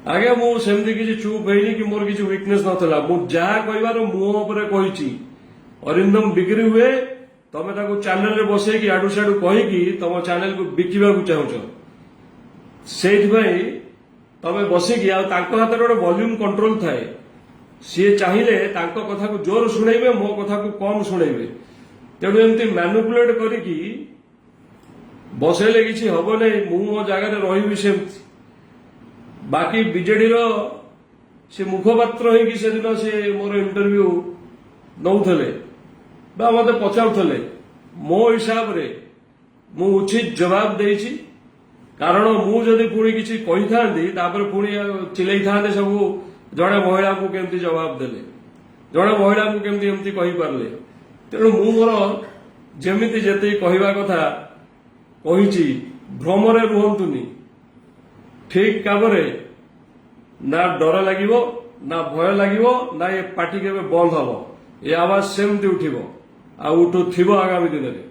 आगे मुझे किसी चुप है कि मोर किसी वीकनेस नाला जहाँ कहबार मुह पर कही अरिंदम बिक्री हुए तमें चैनल रे बसई आडू साडू कहीकि तुम चैनल को बिकवा चाहूच से तमें बसिकी हाथ में गोटे वॉल्यूम कंट्रोल थाए सी चाहिए कथा को जोर शुणेबे मो कथा को कम शुणेबे तेणु एमती मैनिपुलेट करिकी बसैले किसी हम नहीं मु मो जगार रही सेमती बाकी बीजेडी से मुखपात्र से दिन से मोर इंटरव्यू नौले मत पचारे मो हिसाब रे मु उचित जवाब देछि कारण मुझे पुणी किसी कही था पुणी चिल्ई था सब जड़े महिला को केमती जवाब देले जड़े महिला को केमती एमती कही पारले तेणु मु मोर जेमिति जेते कहवा कथा कही भ्रमरे रुहंतुनी ठीक कामरे ना डर लागिवो ना भय लागिवो ना ये पार्टी केबे बंद हबो ये आवाज सेमती उठिबो आ उठुथिबो आगामी दिन में।